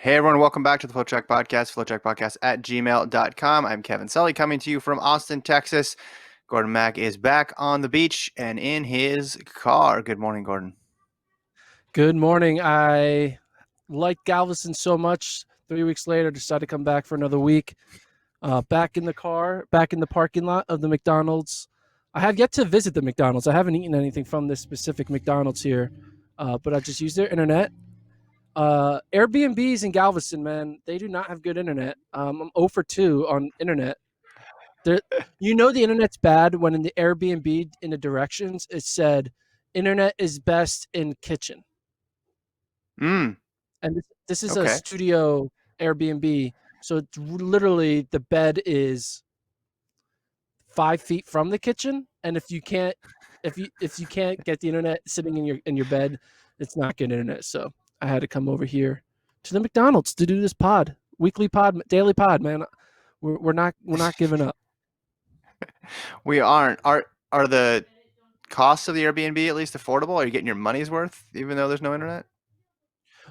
Hey everyone, welcome back to the FloTrack Podcast, FloTrackPodcast at gmail.com. I'm Kevin Sully coming to you from Austin, Texas. Gordon Mack is back on the beach and in his car. Good morning, Gordon. Good morning. I liked Galveston so much. 3 weeks later, decided to come back for another week. Back in the car, back in the parking lot of the McDonald's. I have yet to visit the McDonald's. I haven't eaten anything from this specific McDonald's here, but I just used their internet. Airbnbs in Galveston, man, they do not have good internet. I'm 0 for 2 on internet. There, the internet's bad when in the Airbnb in the directions it said, "Internet is best in kitchen." Mm, And this is a okay. studio Airbnb, so it's literally the bed is 5 feet from the kitchen, and if you can't get the internet sitting in your bed, it's not good internet. So I had to come over here to the McDonald's to do this weekly pod, daily pod. Man, we're not giving up. We aren't. Are the costs of the Airbnb at least affordable? Are you getting your money's worth even though there's no internet?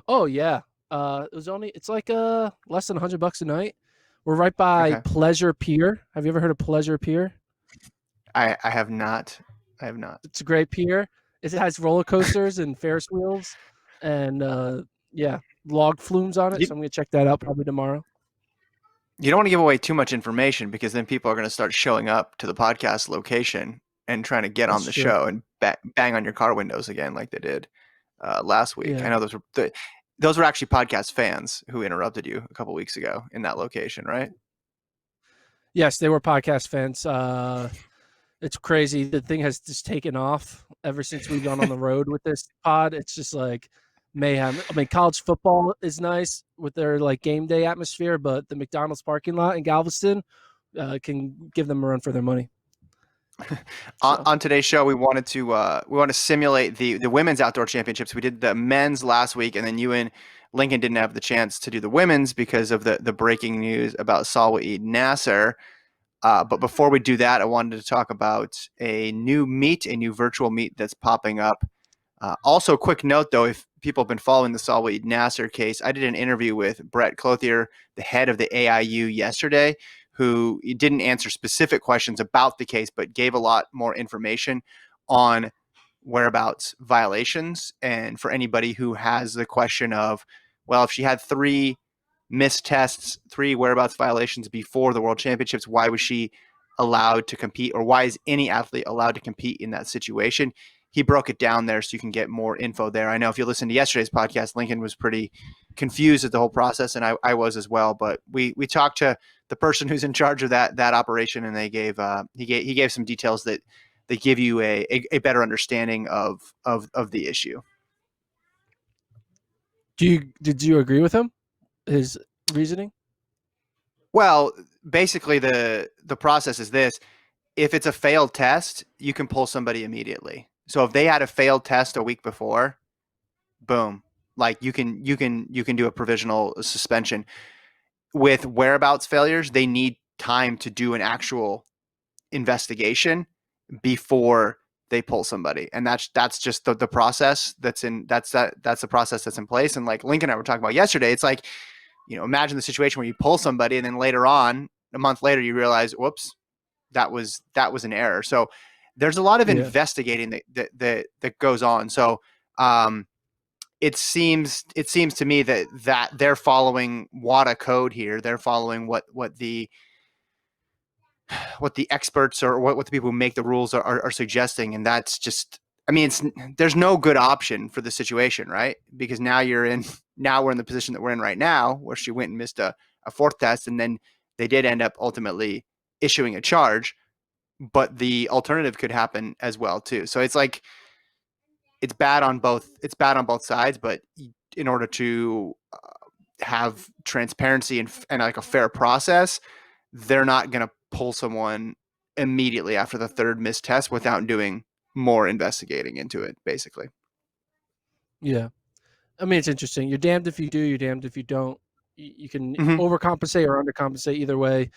Oh yeah, it's like less than $100 a night. We're right by Okay. Pleasure Pier. Have you ever heard of Pleasure Pier? I have not. I have not. It's a great pier. It has roller coasters and Ferris wheels, and yeah, log flumes on it. You, So I'm gonna check that out probably tomorrow. you don't want to give away too much information because then people are going to start showing up to the podcast location and trying to get on That's the true. show and bang on your car windows again like they did last week. I Yeah. know those were actually podcast fans who interrupted you a couple weeks ago in that location, right? Yes, they were podcast fans. It's crazy. The thing has just taken off ever since we've gone on the road with this pod. It's just like mayhem. I mean, college football is nice with their like game day atmosphere, but the McDonald's parking lot in Galveston can give them a run for their money. So On today's show, we want to simulate the women's outdoor championships. We did the men's last week, and then you and Lincoln didn't have the chance to do the women's because of the breaking news about Salwa Nasser. But before we do that, I wanted to talk about a new virtual meet that's popping up. Also, quick note though, if people have been following the Salwa Nasser case, I did an interview with Brett Clothier, the head of the AIU, yesterday, who didn't answer specific questions about the case, but gave a lot more information on whereabouts violations. And for anybody who has the question of, well, if she had three missed tests, three whereabouts violations before the World Championships, why was she allowed to compete, or why is any athlete allowed to compete in that situation? He broke it down there so you can get more info there. I know if you listen to yesterday's podcast, Lincoln was pretty confused at the whole process, and I was as well. But we talked to the person who's in charge of that operation, and they gave he gave some details that they give you a better understanding of the issue. did you agree with him? His reasoning? Well, basically the process is this: if it's a failed test, you can pull somebody immediately. So if they had a failed test a week before, boom, like you can do a provisional suspension. With whereabouts failures, they need time to do an actual investigation before they pull somebody, and that's just the process that's the process that's in place. And like Lincoln and I were talking about yesterday, it's like, imagine the situation where you pull somebody and then later on, a month later, you realize, whoops, that was an error. So there's a lot of Yeah. investigating that goes on. So it seems to me that they're following WADA code here. They're following what the experts or what the people who make the rules are suggesting, and that's just. I mean, there's no good option for the situation, right? Because now we're in the position that we're in right now, where she went and missed a fourth test, and then they did end up ultimately issuing a charge, but the alternative could happen as well too. So it's like it's bad on both sides, but in order to have transparency and like a fair process, they're not going to pull someone immediately after the third missed test without doing more investigating into it, basically. Yeah. I mean, it's interesting. You're damned if you do, you're damned if you don't. You can Mm-hmm. overcompensate or undercompensate. Either way,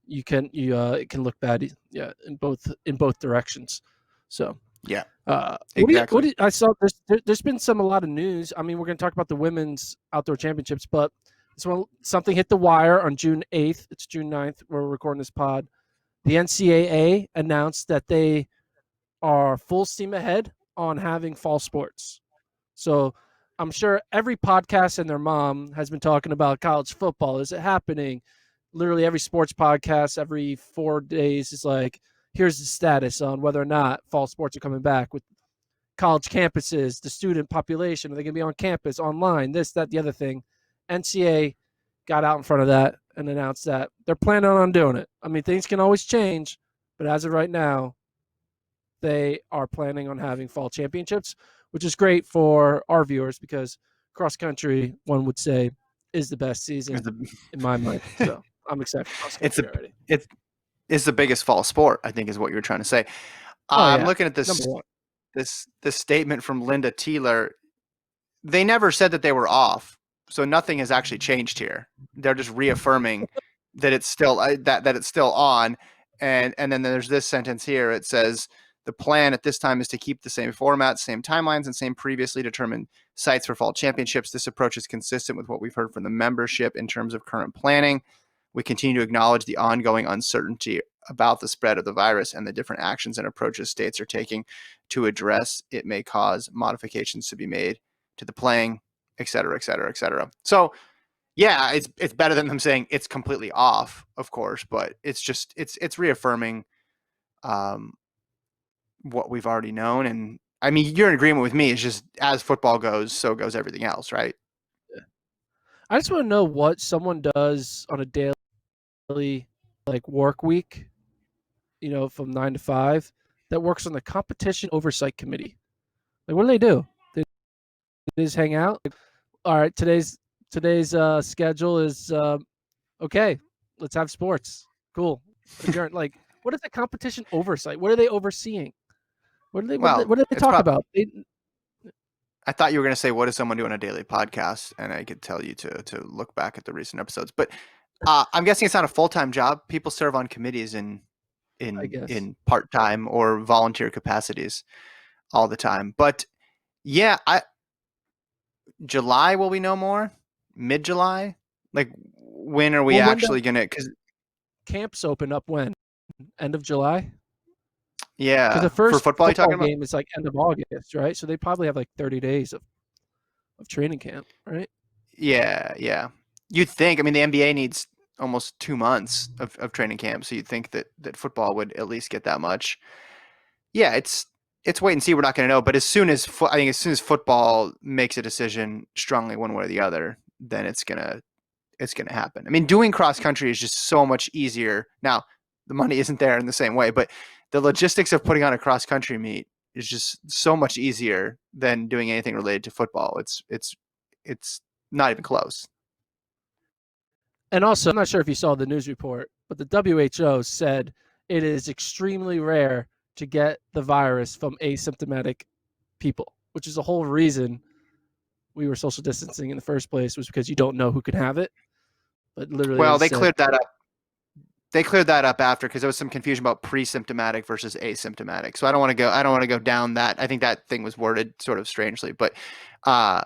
it can look bad. Yeah, in both directions. So, Yeah, what exactly. do you, I saw? There's been a lot of news. I mean, we're going to talk about the women's outdoor championships, but So something hit the wire on June 8th. It's June 9th. We're recording this pod. The NCAA announced that they are full steam ahead on having fall sports. So I'm sure every podcast and their mom has been talking about college football. Is it happening? Literally every sports podcast every 4 days is like, here's the status on whether or not fall sports are coming back with college campuses, the student population. Are they going to be on campus, online, this, that, the other thing? NCAA got out in front of that and announced that they're planning on doing it. I mean, things can always change, but as of right now, they are planning on having fall championships, which is great for our viewers because cross country, one would say, is the best season in my mind. So I'm excited for cross it's country a already. it's the biggest fall sport, I think, is what you're trying to say. Oh I'm yeah, looking at number one. this statement from Linda Teeler. They never said that they were off, so nothing has actually changed here. They're just reaffirming that it's still that it's still on, and then there's this sentence here. It says the plan at this time is to keep the same format, same timelines, and same previously determined sites for fall championships. This approach is consistent with what we've heard from the membership in terms of current planning. We continue to acknowledge the ongoing uncertainty about the spread of the virus and the different actions and approaches states are taking to address it may cause modifications to be made to the playing, et cetera, et cetera, et cetera. So yeah, it's better than them saying it's completely off, of course, but it's reaffirming um, what we've already known. And I mean, you're in agreement with me. It's just as football goes, so goes everything else, right? I just want to know what someone does on a daily like work week, from 9 to 5, that works on the competition oversight committee. Like, what do? They just hang out. Like, all right, today's schedule is okay. Let's have sports. Cool. Adjourn. Like, what is the competition oversight? What are they overseeing? Well, What do they it's talk probably. about? I thought you were going to say, "What does someone do on a daily podcast?" And I could tell you to look back at the recent episodes. But I'm guessing it's not a full time job. People serve on committees I guess. in part time or volunteer capacities all the time. But yeah, July will we know more? Mid July? Like when are we Well, when does actually gonna? Because camps open up? When? End of July? Because the yeah, for first football, you talking football about? game is like end of August, right? So they probably have like 30 days of training camp, right? Yeah, yeah. You'd think. I mean, the NBA needs almost 2 months of training camp, so you'd think that football would at least get that much. Yeah, it's wait and see. We're not going to know. But I think as soon as football makes a decision strongly one way or the other, then it's gonna happen. I mean, doing cross country is just so much easier. Now, the money isn't there in the same way, but the logistics of putting on a cross country meet is just so much easier than doing anything related to football. It's not even close. And also, I'm not sure if you saw the news report, but the WHO said it is extremely rare to get the virus from asymptomatic people, which is the whole reason we were social distancing in the first place, was because you don't know who can have it. But literally, they Well, just said, they cleared that up after because there was some confusion about pre-symptomatic versus asymptomatic. So I don't want to go down that. I think that thing was worded sort of strangely, but uh,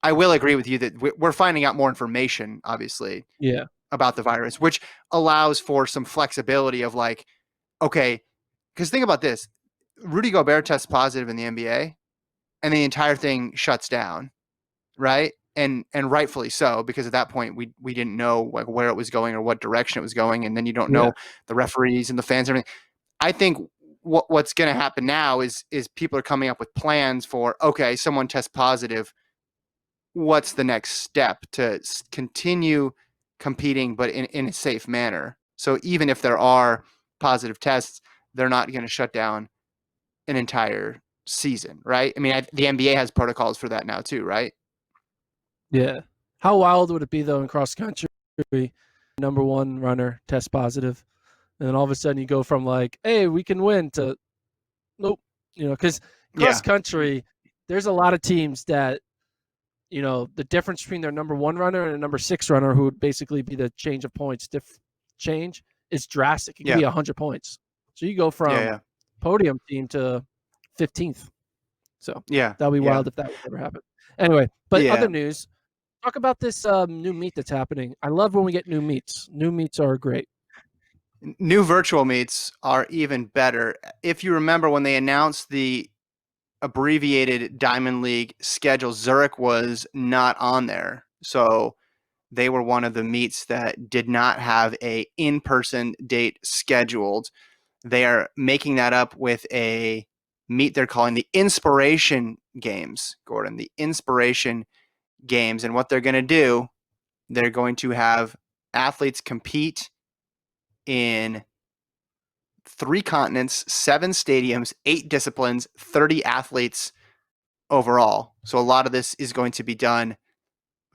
I will agree with you that we're finding out more information, obviously, yeah, about the virus, which allows for some flexibility of like, okay, because think about this: Rudy Gobert tests positive in the NBA, and the entire thing shuts down, right? And rightfully so, because at that point we didn't know like where it was going or what direction it was going, and then you don't yeah. know the referees and the fans and everything. I think what's going to happen now is people are coming up with plans for, okay, someone tests positive, what's the next step to continue competing but in a safe manner. So even if there are positive tests, they're not going to shut down an entire season, right? I mean, the NBA has protocols for that now too, right? Yeah. How wild would it be though in cross country, number one runner test positive, and then all of a sudden you go from like, hey, we can win to nope, because cross Yeah, country, there's a lot of teams that the difference between their number one runner and a number six runner, who would basically be the change of points, change is drastic. It could yeah, be 100 points. So you go yeah, from yeah, podium team to 15th. So yeah, that would be yeah, wild if that would ever happen. Anyway, but other yeah. news, talk about this new meet that's happening. I love when we get new meets. New meets are great. New virtual meets are even better. If you remember when they announced the abbreviated Diamond League schedule, Zurich was not on there. So they were one of the meets that did not have a in-person date scheduled. They are making that up with a meet they're calling the Inspiration Games, Gordon, the Inspiration Games. And what they're going to do, they're going to have athletes compete in 3 continents, 7 stadiums, 8 disciplines, 30 athletes overall. So a lot of this is going to be done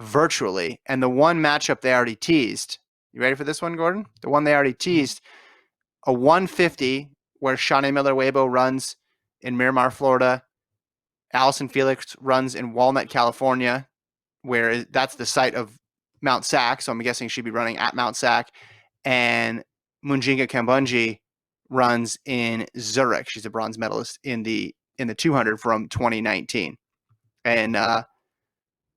virtually. And the one matchup they already teased, you ready for this one, Gordon? The one they already teased, a 150 where Shanae Miller-Weibo runs in Miramar, Florida. Allison Felix runs in Walnut, California, where that's the site of Mount Sac. So I'm guessing she'd be running at Mount Sac. And Munjinga Kambunji runs in Zurich. She's a bronze medalist in the 200 from 2019. And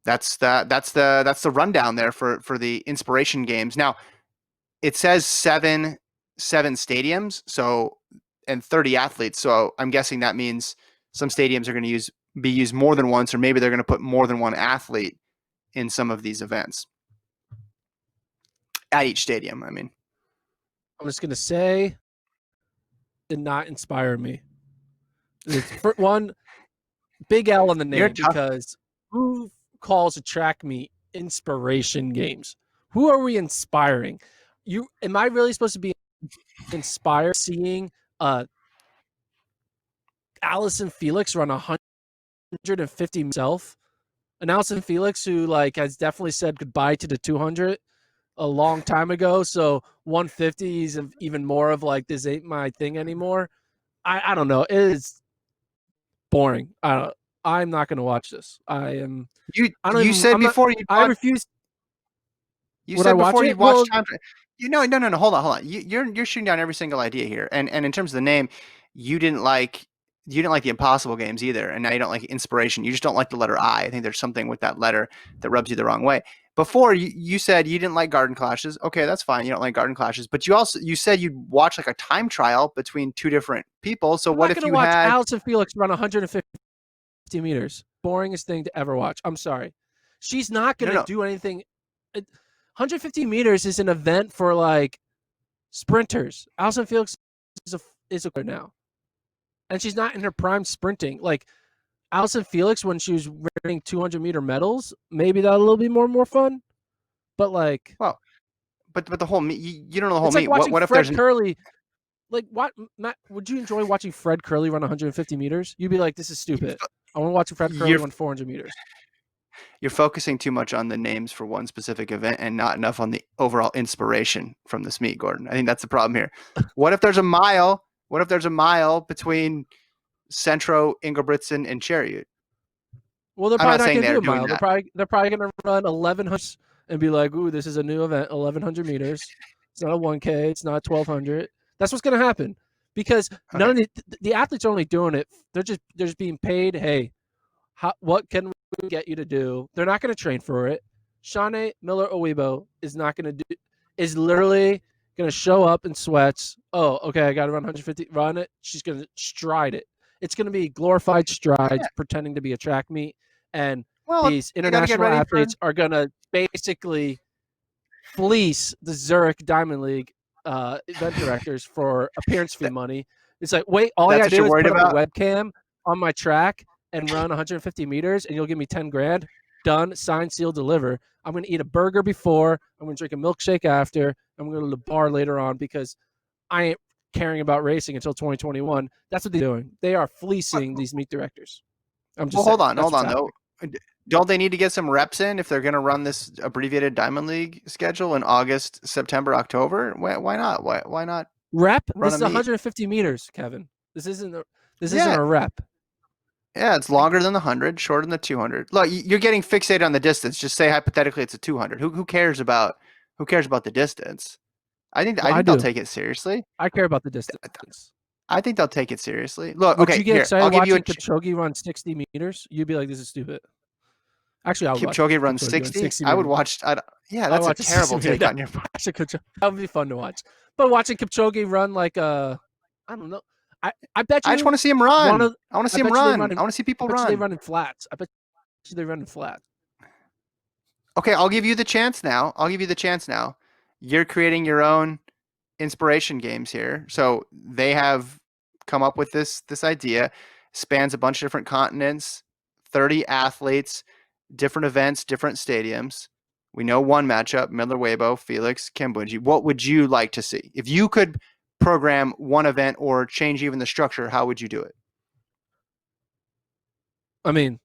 that's the rundown there for the Inspiration Games. Now, it says seven stadiums, so and 30 athletes. So I'm guessing that means some stadiums are going to be used more than once, or maybe they're going to put more than one athlete in some of these events at each stadium. I mean, I'm just gonna say, did not inspire me. It's for one big L on the you're name tough. because who calls a track meet Inspiration Games? Who are we inspiring? You am I really supposed to be inspired seeing Allison Felix run 150 himself? And Allison Felix, who like has definitely said goodbye to the 200 a long time ago. So 150 is even more of like this ain't my thing anymore. I don't know. It is boring. I'm not going to watch this. I am. I don't You even. said I'm not. before you'd I watch. refuse. You Would I said watch before it? you'd watch Well, time. No. Hold on. You're shooting down every single idea here. And in terms of the name, you didn't like the Impossible Games either, and now you don't like Inspiration. You just don't like the letter I. I think there's something with that letter that rubs you the wrong way. Before you said you didn't like Garden Clashes. Okay, that's fine. You don't like Garden Clashes, but you said you'd watch like a time trial between 2 different people. So I'm what not going if to you watch had Allison Felix run 150 meters. Boringest thing to ever watch. I'm sorry. She's not going to no. do anything. 150 meters is an event for like sprinters. Allison Felix is a now, and she's not in her prime sprinting. Like Allison Felix, when she was winning 200-meter medals, maybe that a little bit more fun. But like, Well, but the whole meet, you don't know the whole it's like meet. watching What if there's Fred Curley. Like, what, Matt? Would you enjoy watching Fred Curley run 150 meters? You'd be like, this is stupid. I want to watch Fred Curley you're run 400 meters. you're focusing too much on the names for one specific event and not enough on the overall inspiration from this meet, Gordon. I think that's the problem here. What if there's a mile? What if there's a mile between Centro, Ingebrigtsen, and Chariot? Well, they're I'm probably not not saying going to do they're a doing mile. that. They're probably going to run 1100 and be like, ooh, this is a new event, 1100 meters. It's not a 1K. It's not 1200. That's what's going to happen because none Okay. of the athletes are only doing it. They're just being paid. Hey, what can we get you to do? They're not going to train for it. Shanae Miller-Weibo is not going to do. Is literally going to show up in sweats. Oh, okay, I got to run 150. Run it. She's going to stride it. It's going to be glorified strides, Yeah. pretending to be a track meet, and Well, these they got to get international ready for. athletes are going to basically fleece the Zurich Diamond League event directors for appearance fee money. It's like, wait, all I That's gotta what you're do is worried put up a about. webcam on my track and run 150 meters, and you'll give me 10 grand. Done, sign, seal, deliver. I'm gonna eat a burger before. I'm gonna drink a milkshake after. I'm gonna go to the bar later on because I ain't caring about racing until 2021. That's what they're doing. They are fleecing these meet directors. I'm Well, just saying. That's hold what's on happening. though. Don't they need to get some reps in if they're going to run this abbreviated Diamond League schedule in August, September, October? Why not? Why not Rep. run This a is meet? 150 meters, Kevin. This isn't Yeah, a rep. yeah, it's Like, longer than the 100, shorter than the 200. Look, you're getting fixated on the distance. Just say hypothetically it's a 200. Who cares about the distance? well, I I think they'll do. take it seriously. I care about the distance. I think they'll take it seriously. Look, Would okay, you get here excited I'll give you a. watching Kipchoge run 60 meters? You'd be like, this is stupid. Actually, I would watch Kipchoge runs Kipchoge run 60. 60 I would minute. watch. Yeah, I that's a watch a 60 terrible minute. take on your part. That would be fun to watch. But watching Kipchoge run like I don't know. I bet I just you want to see him one run. of I want to I see him bet you they run run. in I want to see I people bet you they run. run in flats. I bet you they run in flat. Okay, I'll give you the chance now. I'll give you the chance now. You're creating your own inspiration games here. So they have come up with this idea, spans a bunch of different continents, 30 athletes, different events, different stadiums. We know one matchup, Miller Weibo, Felix Kembunji. What would you like to see? If you could program one event or change even the structure, how would you do it? I mean,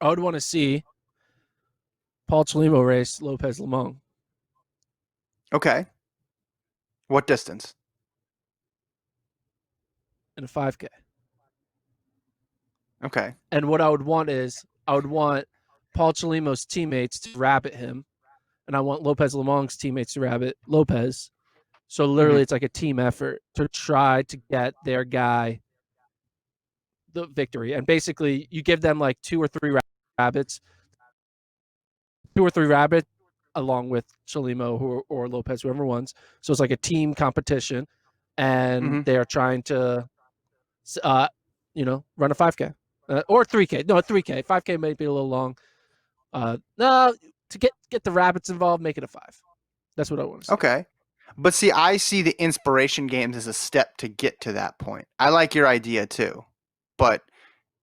I would want to see Paul Chelimo race Lopez Lemong Okay. What distance? in a 5K. Okay. And what I would want is I would want Paul Chelimo's teammates to rabbit him, and I want Lopez Lemong's teammates to rabbit Lopez. So Mm-hmm. literally, it's like a team effort to try to get their guy the victory. And basically, you give them like rabbits, two or three rabbits, along with Chelimo or Lopez, whoever wins. So it's like a team competition, and Mm-hmm. they are trying to, uh, run a 5K or 3K. No, 3K. 5K might be a little long. No, to get the rabbits involved, make it a 5. That's what I want to see. Okay. But see, I see the inspiration games as a step to get to that point. I like your idea too, but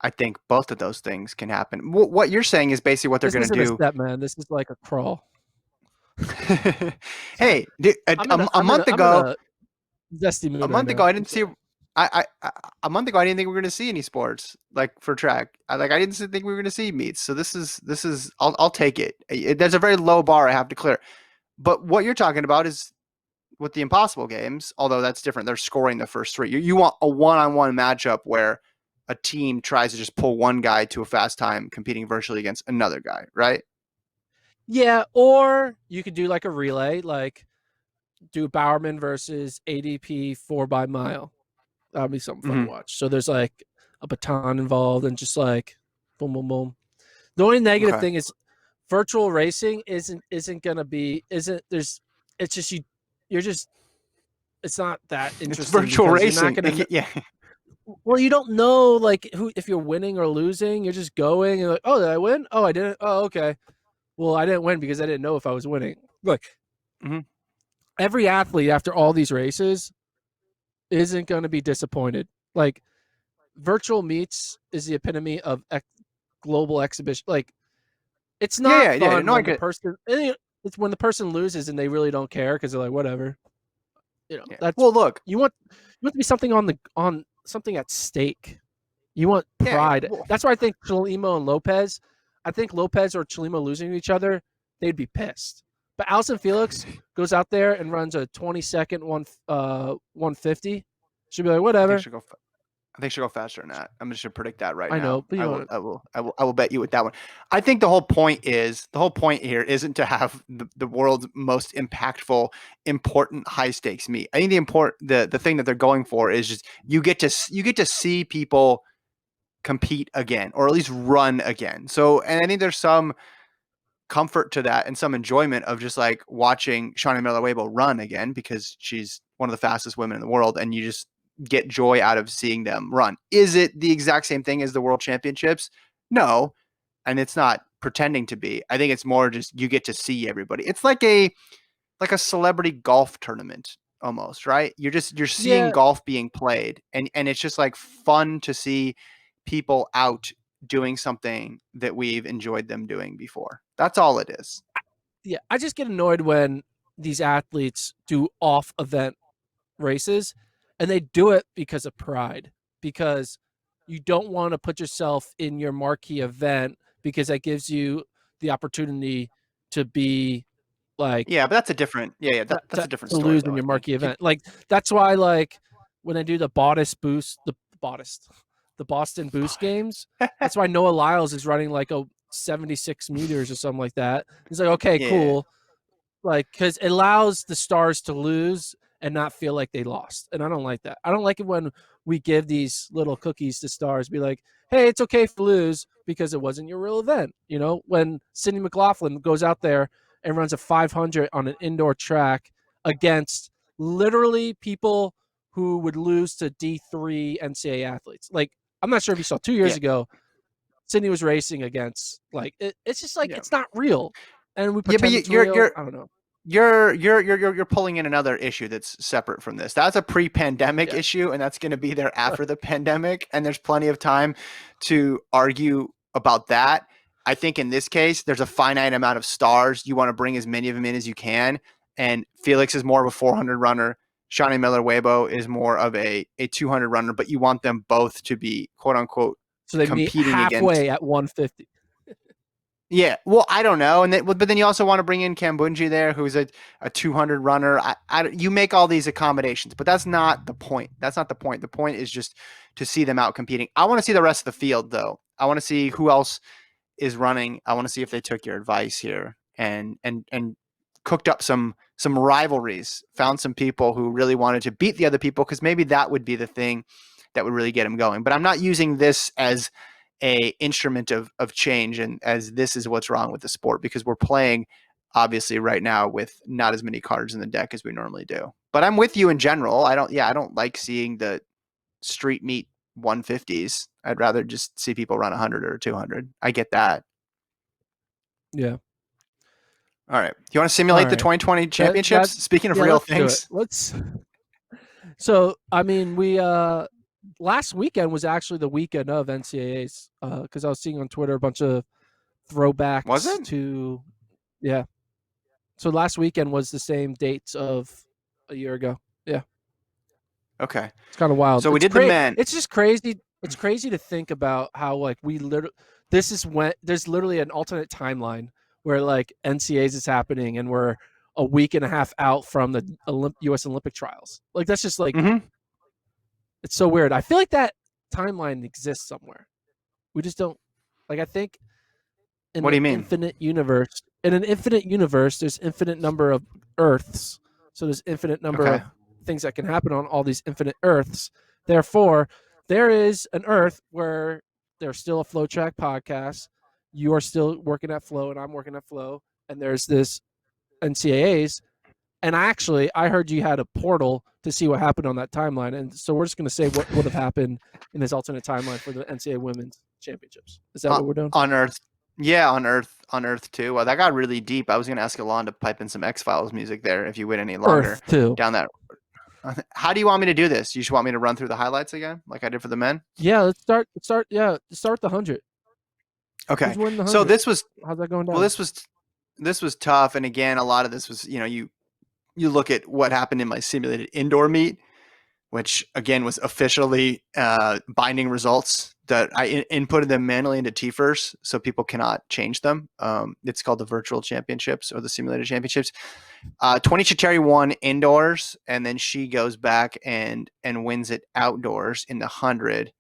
I think both of those things can happen. What you're saying is basically what they're This going isn't a to step, man. This is like a crawl. do. Hey, dude, I'm in a a I'm in a month I'm in ago, a zesty a mood right month ago, now. I I'm didn't see. sorry. A month ago, I didn't think we were going to see any sports like for track. I didn't think we were going to see meets. So this is. I'll take it. There's a very low bar I have to clear. But what you're talking about is with the impossible games, although that's different. They're scoring the first three. You want a one-on-one matchup where a team tries to just pull one guy to a fast time competing virtually against another guy, right? Yeah, or you could do like a relay, like do Bowerman versus ADP 4 by mile. That would be something fun to Mm-hmm. watch. So there's like a baton involved and just like boom, boom, boom. The only negative Okay. thing is virtual racing isn't gonna be isn't there's it's just you're just it's not that It's interesting virtual because you're not racing. gonna Yeah. well you don't know like who if you're winning or losing. You're just going and like, oh, did I win? Oh, I didn't. Oh, okay. Well, I didn't win because I didn't know if I was winning. Look, Mm-hmm. every athlete after all these races isn't going to be disappointed. Like virtual meets is the epitome of global exhibition. Like it's Yeah, not yeah, yeah. fun No, I when the get. person it's when the person loses and they really don't care because they're like whatever. Yeah. That's Well, look. you want to be something on something at stake. You want Yeah, yeah. pride. Well, That's why I think Chelimo and Lopez. I think Lopez or Chelimo losing to each other, they'd be pissed. But Alison Felix goes out there and runs a 20-second 150. She'll be like, I think whatever. she'll go. I think she'll go faster than that. I'm just gonna predict that right I know, now. but you I know will. what? I will. I will. I will bet you with that one. I think the whole point here isn't to have the world's most impactful, important high stakes meet. I think the thing that they're going for is just you get to see people compete again or at least run again. So, and I think there's some comfort to that and some enjoyment of just like watching Shauna Miller-Weibo run again because she's one of the fastest women in the world, and you just get joy out of seeing them run. Is it the exact same thing as the World Championships? No, and it's not pretending to be. I think it's more just you get to see everybody. It's like a celebrity golf tournament almost, right? You're seeing Yeah, golf being played, and it's just like fun to see people out doing something that we've enjoyed them doing before. That's all it is. yeah. I just get annoyed when these athletes do off event races and they do it because of pride, because you don't want to put yourself in your marquee event because that gives you the opportunity to be like Yeah, but that's a different. Yeah, yeah, that's a different to story lose in though. I your think. marquee event. Like that's why like when I do the the Boston boost games, that's why Noah Lyles is running like a 76 meters or something like that. He's like, okay, Yeah, cool. Like, because it allows the stars to lose and not feel like they lost. And I don't like that. I don't like it when we give these little cookies to stars, be like, hey, it's okay if you lose because it wasn't your real event. When Sydney McLaughlin goes out there and runs a 500 on an indoor track against literally people who would lose to D3 NCAA athletes. Like, I'm not sure if you saw 2 years Yeah, ago, Sydney was racing against, like, it's just like, yeah, it's not real. And we yeah. But pretend it's real. I don't know. you're pulling in another issue that's separate from this. That's a pre-pandemic Yeah. issue, and that's going to be there after the pandemic. And there's plenty of time to argue about that. I think in this case, there's a finite amount of stars. You want to bring as many of them in as you can. And Felix is more of a 400 runner. Shawnee Miller Weibo is more of a 200 runner, but you want them both to be quote unquote So they meet competing against. halfway at 150. Yeah, well, I don't know, but then you also want to bring in Kambunji there, who's a 200 runner. You make all these accommodations, but that's not the point. That's not the point. The point is just to see them out competing. I want to see the rest of the field, though. I want to see who else is running. I want to see if they took your advice here and cooked up some rivalries, found some people who really wanted to beat the other people, because maybe that would be the thing that would really get them going. But I'm not using this as a instrument of change, and as this is what's wrong with the sport, because we're playing obviously right now with not as many cards in the deck as we normally do. But I'm with you in general. I don't like seeing the street meet 150s. I'd rather just see people run 100 or 200. I get that. Yeah. All right. You want to All simulate the right. 2020 That championships? Speaking of Yeah, real let's do it. things. So I mean, we last weekend was actually the weekend of NCAAs, because I was seeing on Twitter a bunch of Was throwbacks it? to, yeah. So last weekend was the same dates of a year ago. Yeah. Okay. It's kind of wild. So we did the men. It's just crazy. It's crazy to think about how, like, we literally, this is when there's literally an alternate timeline where, like, NCAAs is happening and we're a week and a half out from the U.S. Olympic trials. Like, that's just like, Mm-hmm. it's so weird. I feel like that timeline exists somewhere. We just don't, like, I think What do you mean? in an infinite universe, there's infinite number of Earths. So there's infinite number Okay. of things that can happen on all these infinite Earths. Therefore, there is an Earth where there's still a FloTrack podcast. You are still working at Flow, and I'm working at Flow. And there's this NCAAs. And I heard you had a portal to see what happened on that timeline. And so we're just going to say what would have happened in this alternate timeline for the NCAA Women's Championships. Is that Uh, what we're doing? on Earth. Yeah, on Earth too. Well, that got really deep. I was gonna ask Alon to pipe in some X Files music there if you went any longer Earth too. down that. How do you want me to do this? You just want me to run through the highlights again, like I did for the men? Yeah, let's start. Yeah, start the 100. Okay. Who's winning the So 100? this was How's that going well, down? this was tough, and again, a lot of this was you look at what happened in my simulated indoor meet, which again was officially binding results that I inputted them manually into TFERS, so people cannot change them. It's called the virtual championships or the simulated championships. 20 Chitari won indoors, and then she goes back and wins it outdoors in the 100.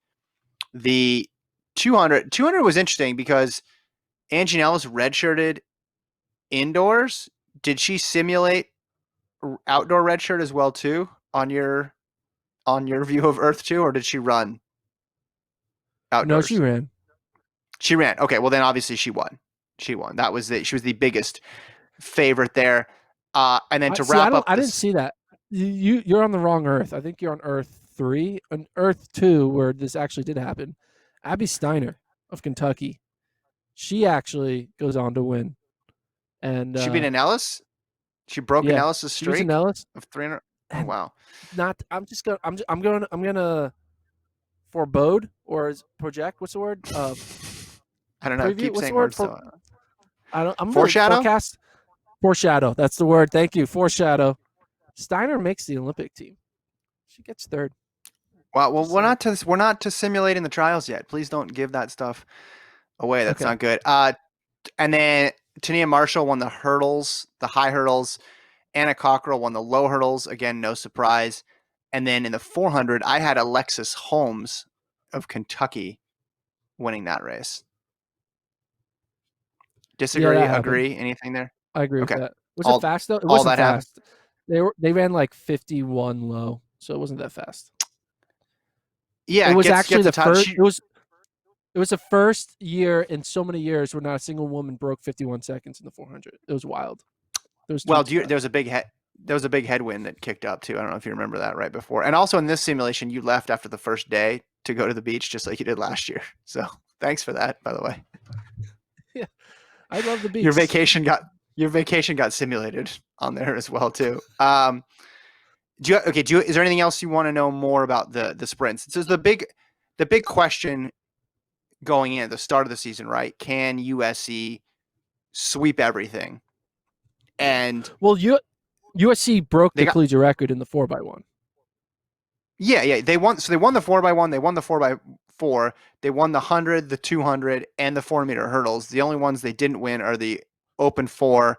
The 200 was interesting because Angie Nellis redshirted indoors. Did she simulate outdoor redshirt as well too on your view of Earth too, or did she run No, she outdoors? ran. She ran. Okay, well then obviously she won. She won. She was the biggest favorite there. And then I to see. wrap up I didn't this, see that. You're on the wrong Earth. I think you're on Earth 3, on Earth 2, where this actually did happen. Abby Steiner of Kentucky. She actually goes on to win, and she beat an Ellis. She broke an yeah, Ellis's she was in streak Ellis, of 300. Oh and wow. not. I'm gonna forebode or project. What's the word? I don't know. Preview. Keep What's the saying word words for? so. I'm gonna Foreshadow. forecast. Foreshadow. That's the word. Thank you. Foreshadow. Steiner makes the Olympic team. She gets third. Wow. Well, Just saying. we're not to simulating the trials yet. Please don't give that stuff away. That's Okay. not good. And then Tania Marshall won the hurdles, the high hurdles. Anna Cockrell won the low hurdles. Again, no surprise. And then in the 400, I had Alexis Holmes of Kentucky winning that race. Yeah, Disagree? that happened. Agree? Anything there? I agree with Okay. that. Was it All fast though? It all wasn't that happened. fast. They ran like 51 low, so it wasn't that fast. Yeah, It was actually gets a the touch. first. It was the first year in so many years where not a single woman broke 51 seconds in the 400. It was wild. There was Well, tweets about there it. was a big headwind that kicked up too. I don't know if you remember that right before. And also in this simulation, you left after the first day to go to the beach, just like you did last year. So thanks for that, by the way. Yeah, I love the Your beach. vacation got your vacation got simulated on there as well too. Is there anything else you want to know more about the sprints? So the big question going in at the start of the season, right? Can USC sweep everything? And Well, USC broke they the got collegiate record in the 4x1. yeah. They won. So they won the 4x1. They won the 4x4. They won the 100, the 200, and the 4 meter hurdles. The only ones they didn't win are the open four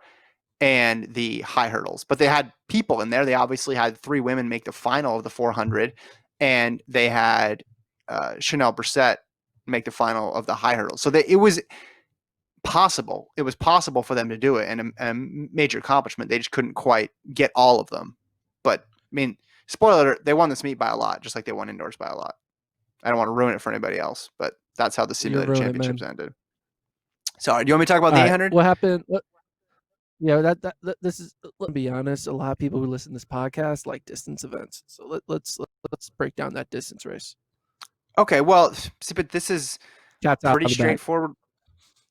and the high hurdles. But they had people in there. They obviously had 3 women make the final of the 400, and they had Chanel Brissett make the final of the high hurdles. So it was possible. It was possible for them to do it, and a major accomplishment. They just couldn't quite get all of them. But I mean, spoiler alert, they won this meet by a lot, just like they won indoors by a lot. I don't want to ruin it for anybody else, but that's how the You're simulated ruining it, championships man. ended. Sorry, do you want me to talk about All the right, 800? what happened? Yeah, this is. Let's be honest. A lot of people who listen to this podcast like distance events. So let's break down that distance race. Okay, well, but this is Cat's out pretty of the bag. straightforward.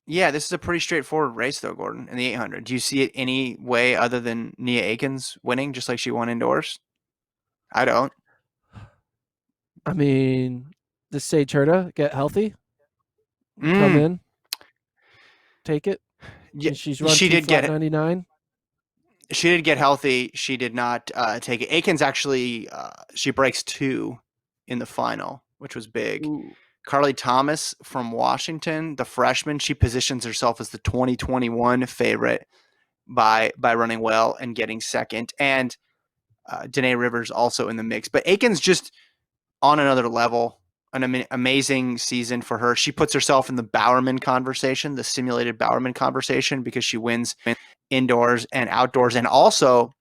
Yeah, this is a pretty straightforward race, though, Gordon, in the 800. Do you see it any way other than Nia Akins winning, just like she won indoors? I don't. I mean, the Sage Herda get healthy, come Mm, in, take it, yeah, and she's run she two did flat get 99. she did get healthy. She did not take it. Akins actually she breaks 2 in the final, which was big. Ooh. Carly Thomas from Washington, the freshman, she positions herself as the 2021 favorite by running well and getting second. And Danae Rivers also in the mix. But Akins just on another level. An amazing season for her. She puts herself in the Bowerman conversation, the simulated Bowerman conversation, because she wins indoors and outdoors. And also,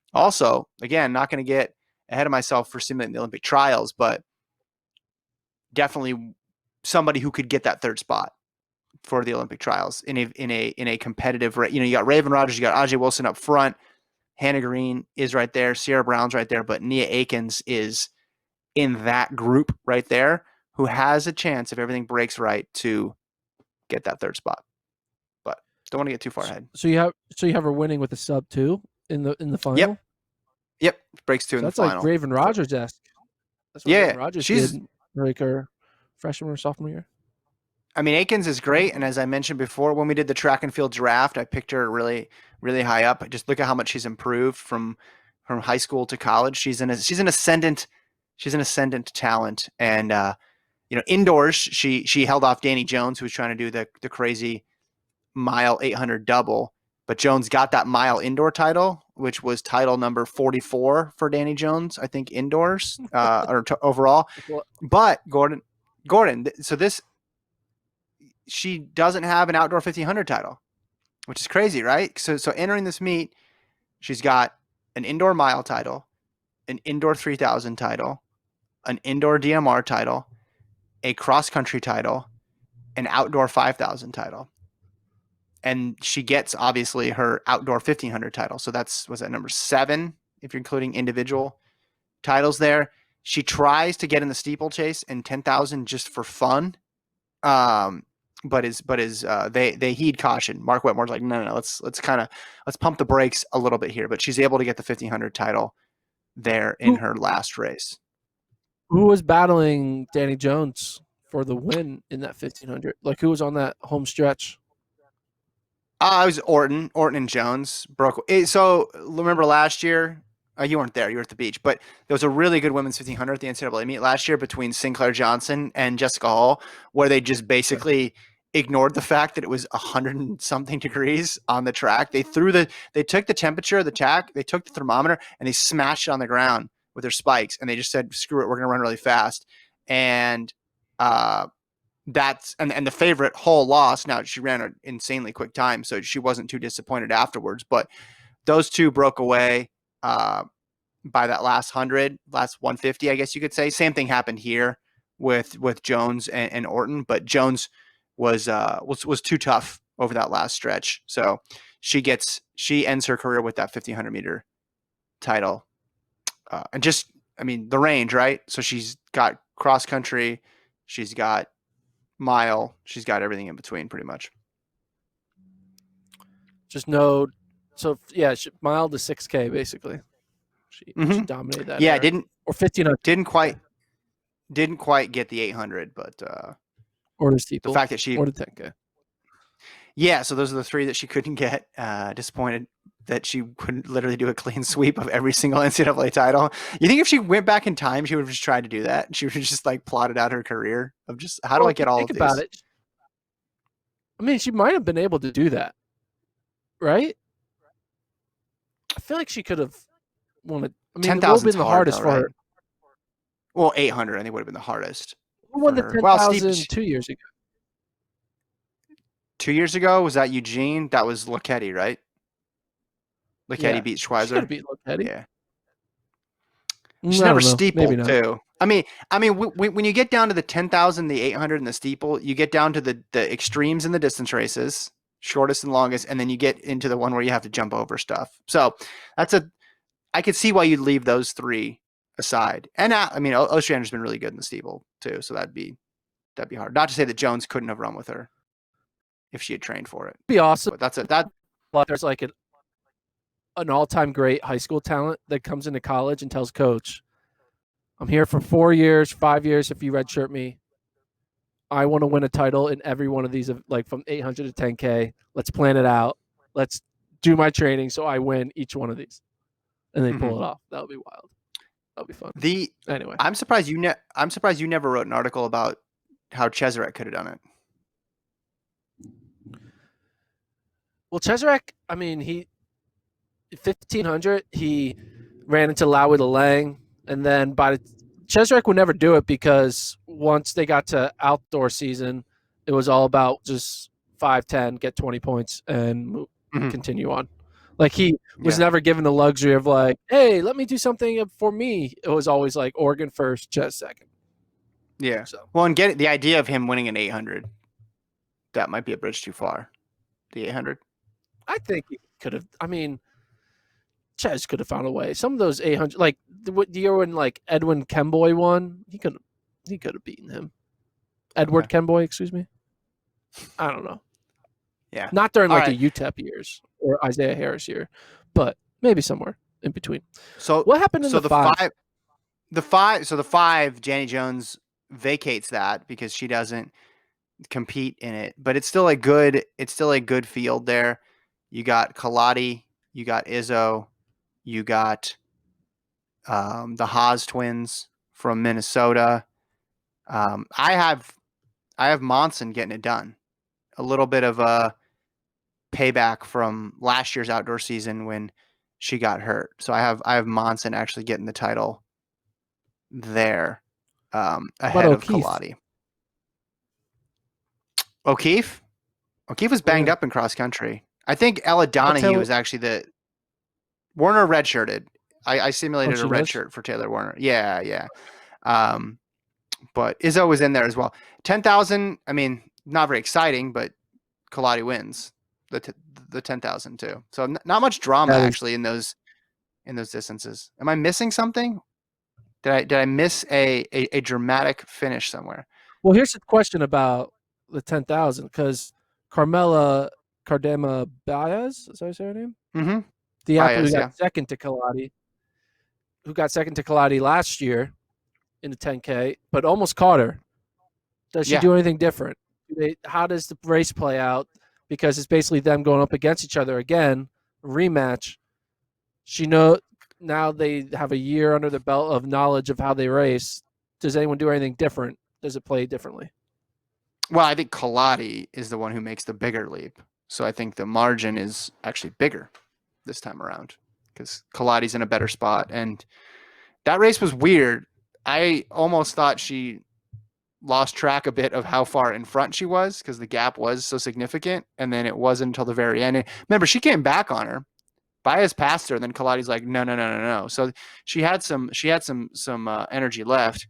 again, not going to get ahead of myself for simulating the Olympic trials, but definitely somebody who could get that 3rd spot for the Olympic trials in a competitive. You got Raven Rogers, you got Ajay Wilson up front, Hannah Green is right there, Sierra Brown's right there, but Nia Akins is in that group right there, who has a chance, if everything breaks right, to get that 3rd spot. But don't want to get too far ahead. So you have her winning with a sub 2 in the Yep. final. Yep. Breaks 2 in So the that's like final. Raven Rogers esque. That's what Yeah. Raven Rogers did, She's like her freshman or sophomore year. I mean, Akins is great, and as I mentioned before, when we did the track and field draft, I picked her really, really high up. Just look at how much she's improved from high school to college. She's an ascendant talent, and indoors she held off Danny Jones, who was trying to do the crazy mile 800 double, but Jones got that mile indoor title, which was title number 44 for Danny Jones, I think, indoors overall. Well, But Gordon, so this she doesn't have an outdoor 1500 title, which is crazy, right? So entering this meet, she's got an indoor mile title, an indoor 3000 title, an indoor DMR title, a cross country title, an outdoor 5000 title. And she gets obviously her outdoor 1500 title. So was that number 7 if you're including individual titles there. She tries to get in the steeplechase and 10,000 just for fun. But they heed caution. Mark Wetmore's like, no, let's pump the brakes a little bit here. But she's able to get the 1500 title there in who her last race. who was battling Danny Jones for the win in that 1500? Like who was on that home stretch? It was Orton and Jones broke. So remember last year, you weren't there. You were at the beach, but there was a really good women's 1500 at the NCAA meet last year between Sinclair Johnson and Jessica Hall, where they just basically ignored the fact that it was 100 and something degrees on the track. They took the temperature of the track, they took the thermometer, and they smashed it on the ground with their spikes, and they just said, "Screw it, we're going to run really fast." And and the favorite Hall lost. Now she ran an insanely quick time, so she wasn't too disappointed afterwards. But those two broke away by that last 150, I guess you could say. Same thing happened here with Jones and Orton, but Jones was too tough over that last stretch. So she ends her career with that 1500 meter title. And just, I mean, the range, right? So she's got cross country, she's got mile, she's got everything in between pretty much. Just no. So yeah, mile to 6K basically. She dominated that Yeah, era. Or 1500. didn't quite get the 800, but or the steeple. The fact that she or the 10K. Yeah, so those are the three that she couldn't get. Disappointed that she couldn't literally do a clean sweep of every single NCAA title. You think if she went back in time, she would have just tried to do that? She would have just like plotted out her career of just how do I get all of these? Think about it. I mean, she might have been able to do that, right? I feel like she could have won it. I mean, 10,000 would have been the hardest for her. Well, 800 I think would have been the hardest. Who won the 10,000 2 years ago? 2 years ago, was that Eugene? That was Lochetti, right? Lochetti beat Schweizer. She could have beat Lochetti. Yeah. She's never steepled too. I mean, when you get down to the 10,000, the 800, and the steeple, you get down to the extremes in the distance races, shortest and longest, and then you get into the one where you have to jump over stuff. So I could see why you'd leave those three aside. And I mean, Ostrander been really good in the steeple too, so that'd be hard. Not to say that Jones couldn't have run with her if she had trained for it. Be awesome. But that's it. That there's like an all-time great high school talent that comes into college and tells coach, I'm here for 4 years, 5 years if you redshirt me. I want to win a title in every one of these, like from 800 to 10K. Let's plan it out. Let's do my training so I win each one of these. And they pull it off. That would be wild. That would be fun. Anyway. I'm surprised you never wrote an article about how Cheserek could have done it. Well, Cheserek, I mean, 1500, he ran into Lowy Lang, and then Cheserek would never do it because once they got to outdoor season, it was all about just 5-10, get 20 points, and continue on. Like he was never given the luxury of like, hey, let me do something for me. It was always like Oregon first, Ches second. Yeah. So. Well, and the idea of him winning an 800, that might be a bridge too far. The 800. I think he could have. I mean, Ches could have found a way. Some of those 800, like the year when like Edwin Kemboy won, he could have beaten him. Edward Kemboy, excuse me. I don't know. Yeah. Not during the UTEP years or Isaiah Harris year, but maybe somewhere in between. So what happened in the five? The five, Janny Jones vacates that because she doesn't compete in it, but it's still a good field there. You got Kaladi, you got Izzo, you got the Haas twins from Minnesota. I have Monson getting it done. A little bit of a payback from last year's outdoor season when she got hurt. So I have Monson actually getting the title there ahead of Kaladi. O'Keefe was banged up in cross country. I think Ella Donahue was actually Warner redshirted. I simulated a red shirt for Taylor Warner. Yeah. But Izzo was in there as well. 10,000. I mean, not very exciting, but Kaladi wins the 10,000 too. So not much drama actually in those distances. Am I missing something? Did I miss a dramatic finish somewhere? Well, here's the question about the 10,000 because Cardema Baez, is that her name? Mm-hmm. The athlete who got second to Kaladi last year in the 10K, but almost caught her. Does she do anything different? How does the race play because it's basically them going up against each other again, rematch. Now they have a year under the belt of knowledge of how they race. Does anyone do anything different? Does it play differently? Well, I think Kaladi is the one who makes the bigger leap. So I think the margin is actually bigger this time around because Kaladi's in a better spot. And that race was weird. I almost thought she lost track a bit of how far in front she was because the gap was so significant. And then it wasn't until the very end. And remember, she came back on her. Baez passed her, and then Kaladi's like, no. So she had some energy left.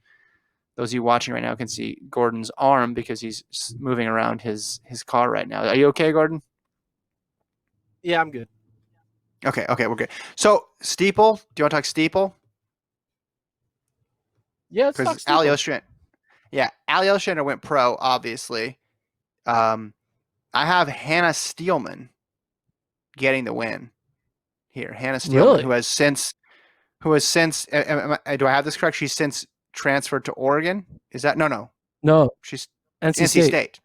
Those of you watching right now can see Gordon's arm because he's moving around his car right now. Are you okay, Gordon? Yeah, I'm good. Okay, we're good. So steeple, do you want to talk steeple? Yeah, let's Because talk steeple. Ali Ostrander went pro, obviously. Um, I have Hannah Steelman getting the win here. Hannah Steelman, Really? who has since, do I have this correct? She's since transferred to Oregon. Is that no? No, She's NC NC State. State.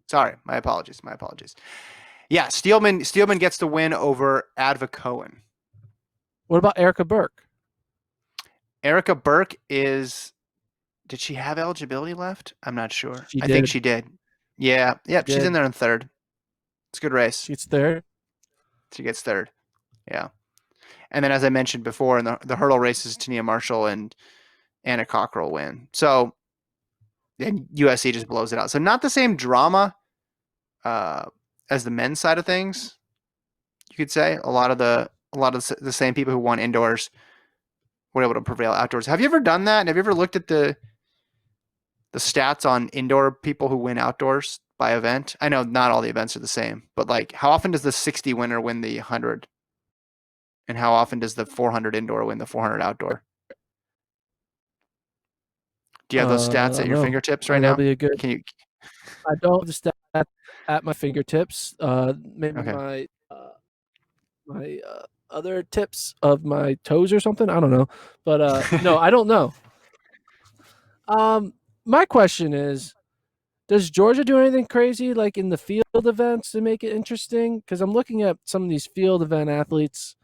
Sorry, my apologies. Yeah, Steelman gets the win over Adva Cohen. What about Erica Burke? Erica Burke is. Did she have eligibility left? I'm not sure. She I think did. she did. Yeah, She yep. She's in did. there in third. It's a good race. She's third. She gets third. Yeah. And then, as I mentioned before, in the hurdle races, Tania Marshall and Anna Cockrell win. So, and USC just blows it out. So, not the same drama uh, as the men's side of things. You could say a lot of the same people who won indoors were able to prevail outdoors. Have you ever done that? Have you ever looked at the stats on indoor people who win outdoors by event? I know not all the events are the same, but like how often does the 60 winner win the 100? And how often does the 400 indoor win the 400 outdoor? Do you have those I stats at don't your know. fingertips right That'll now? be a good. Can you? I don't have the stat at my fingertips. Maybe Okay. my other tips of my toes or something. I don't know, but no, I don't know. My question is, does Georgia do anything crazy like in the field events to make it interesting? Because I'm looking at some of these field event athletes.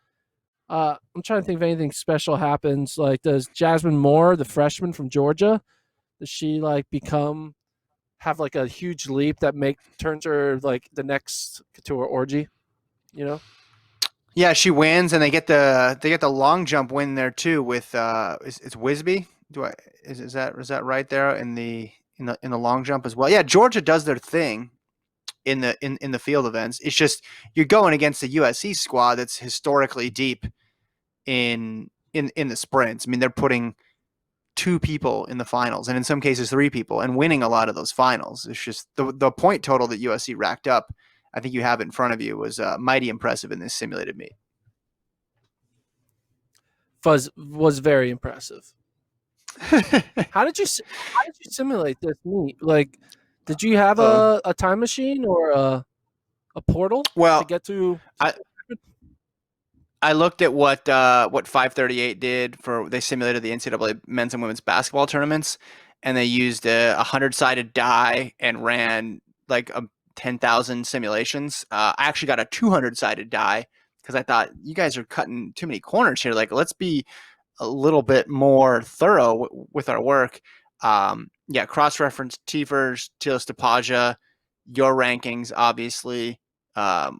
I'm trying to think if anything special happens. Like, does Jasmine Moore, the freshman from Georgia, does she like have like a huge leap that make turns her like the next Couture orgy? You know? Yeah, she wins, and they get the long jump win there too with it's Wisby. Is that right there in the long jump as well? Yeah, Georgia does their thing in the field events. It's just you're going against a USC squad that's historically deep in the sprints. I mean, they're putting two people in the finals, and in some cases three people, and winning a lot of those finals. It's just the point total that USC racked up. I think you have it in front of you was mighty impressive in this simulated meet. Fuzz was very impressive. How did you simulate this meet? Like, did you have uh, a time machine or a portal to well, get to? I I looked at what 538 did for they simulated the NCAA men's and women's basketball tournaments, and they used a 100-sided die and ran like 10,000 simulations. I actually got a 200-sided die because I thought you guys are cutting too many corners here. Like, let's be a little bit more thorough with our work. Yeah, cross-reference Tifers, Tilas Tapaja, your rankings, obviously.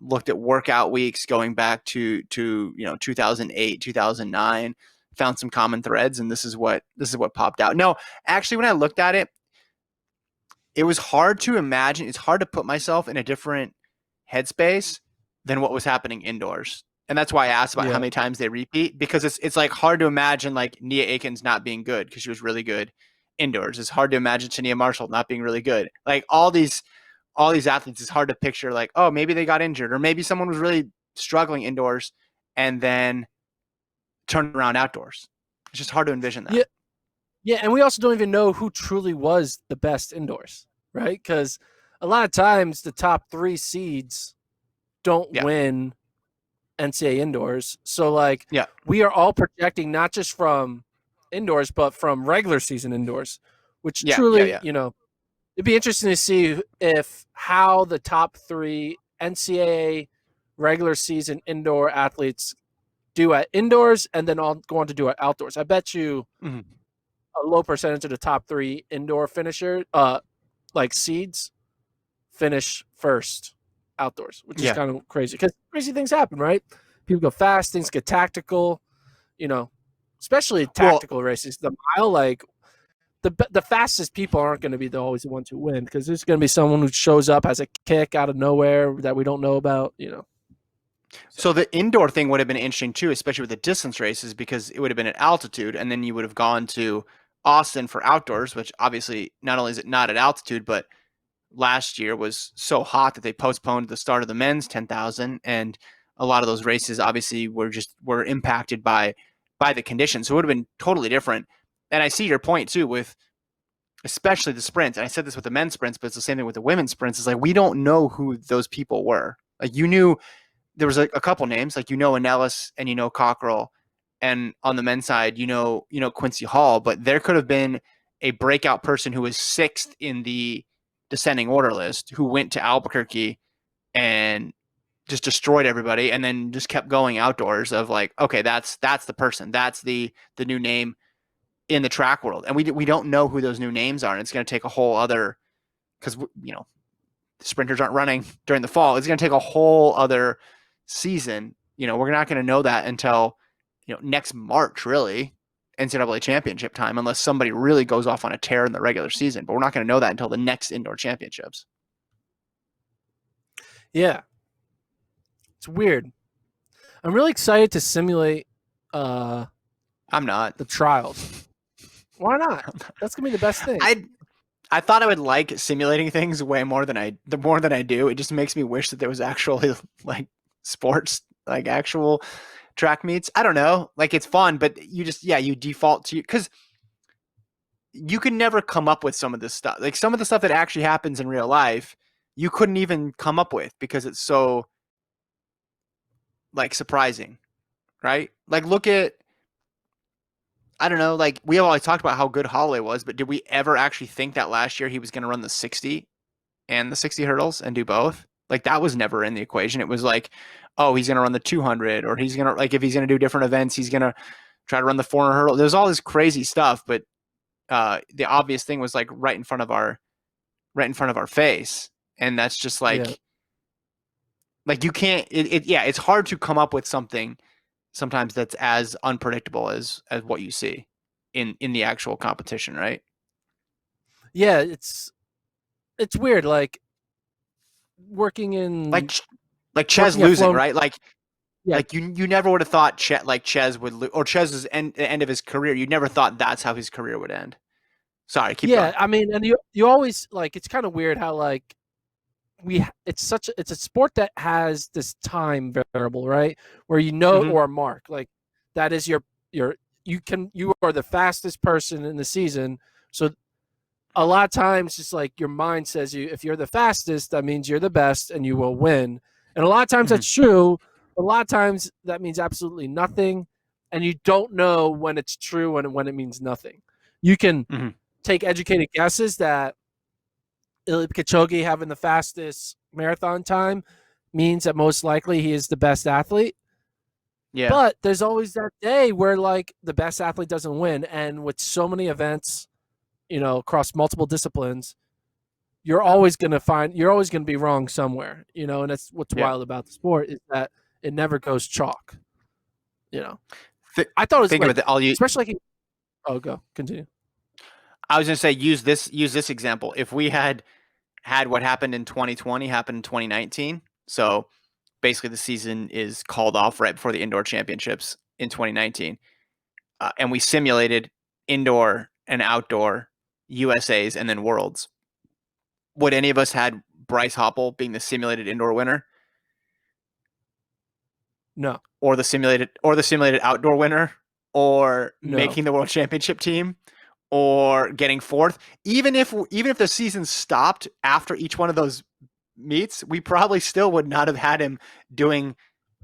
Looked at workout weeks going back to 2008, 2009. Found some common threads, and this is what popped out. No, actually, when I looked at it, it was hard to imagine. It's hard to put myself in a different headspace than what was happening indoors. And that's why I asked about how Yeah, many times they repeat, because it's like hard to imagine like Nia Akins not being good because she was really good indoors. It's hard to imagine Tania Marshall not being really good. Like all these athletes, it's hard to picture like, oh, maybe they got injured or maybe someone was really struggling indoors and then turned around outdoors. It's just hard to envision that. yeah, yeah. And we also don't even know who truly was the best indoors, right? Because a lot of times the top three seeds don't Yeah. win NCAA indoors. So like Yeah. we are all projecting not just from indoors, but from regular season indoors, which Yeah. Yeah. truly, Yeah. it'd be interesting to see if how the top three NCAA regular season indoor athletes do at indoors and then all go on to do at outdoors. I bet you Mm-hmm. a low percentage of the top three indoor finisher, like seeds, finish first outdoors, which is Yeah. kind of crazy because crazy things happen, right? People go fast, things get tactical, you know, especially Well, tactical races. The mile, like the fastest people aren't going to be always the ones who win because there's going to be someone who shows up has a kick out of nowhere that we don't know about. so So the indoor thing would have been interesting too, especially with the distance races, because it would have been at altitude, and then you would have gone to Austin for outdoors, which obviously not only is it not at altitude, but last year was so hot that they postponed the start of the men's 10,000, and a lot of those races obviously were impacted by the conditions. So it would have been totally different. And I see your point too with especially the sprints. And I said this with the men's sprints, but it's the same thing with the women's sprints. It's like we don't know who those people were. Like you knew there was a couple names, like Anellis and Cockrell, and on the men's side, Quincy Hall, but there could have been a breakout person who was sixth in the descending order list who went to Albuquerque and just destroyed everybody, and then just kept going outdoors. Of like, okay, that's the person, that's the new name in the track world, and we don't know who those new names are, and it's going to take a whole other because sprinters aren't running during the fall. It's going to take a whole other season. We're not going to know that until next March, really, NCAA championship time, unless somebody really goes off on a tear in the regular season. But we're not going to know that until the next indoor championships. Yeah, it's weird. I'm really excited to simulate I'm not. the trials. Why not? That's gonna be the best thing. I thought I would like simulating things way more than I do. It just makes me wish that there was actually like sports, like actual track meets. I don't know. Like it's fun, but you default to, because you can never come up with some of this stuff. Like some of the stuff that actually happens in real life, you couldn't even come up with because it's so like surprising, right? Like look at, I don't know, like we always talked about how good Holloway was, but did we ever actually think that last year he was going to run the 60 and the 60 hurdles and do both? Like that was never in the equation. It was like, oh, he's going to run the 200, or he's going to, like, if he's going to do different events, he's going to try to run the 400 hurdle. There's all this crazy stuff, but the obvious thing was like right in front of our face. And that's just like, Yeah. like you can't, it's hard to come up with something sometimes that's as unpredictable as what you see in the actual competition, right? Yeah, it's weird. Like working Like in Ches working at losing, Flow. right? Yeah, Like you never would have thought Ches would or Ches's end of his career. You never thought that's how his career would end. Sorry, keep yeah. going. I mean, and you always like, it's kind of weird how like it's a sport that has this time variable, right? Where Mm-hmm. or a mark, like that is your you are the fastest person in the season. So a lot of times just like your mind says, if you're the fastest, that means you're the best and you will win. And a lot of times Mm-hmm. that's true, but a lot of times that means absolutely nothing, and you don't know when it's true and when it means nothing. You can Mm-hmm. take educated guesses that Eliud Kipchoge having the fastest marathon time means that most likely he is the best athlete. Yeah. But there's always that day where like the best athlete doesn't win, and with so many events, across multiple disciplines, you're always going to be wrong somewhere, and that's what's Yeah. wild about the sport, is that it never goes chalk. You know, Th- I thought it was think of like, it. All you. especially like, oh, go continue. I was gonna say use this example. If we had what happened in 2020 happen in 2019, so basically the season is called off right before the indoor championships in 2019, and we simulated indoor and outdoor USA's and then worlds. Would any of us had Bryce Hoppel being the simulated indoor winner, No, or the simulated outdoor winner, or no, making the world championship team, or getting fourth? Even if the season stopped after each one of those meets, we probably still would not have had him doing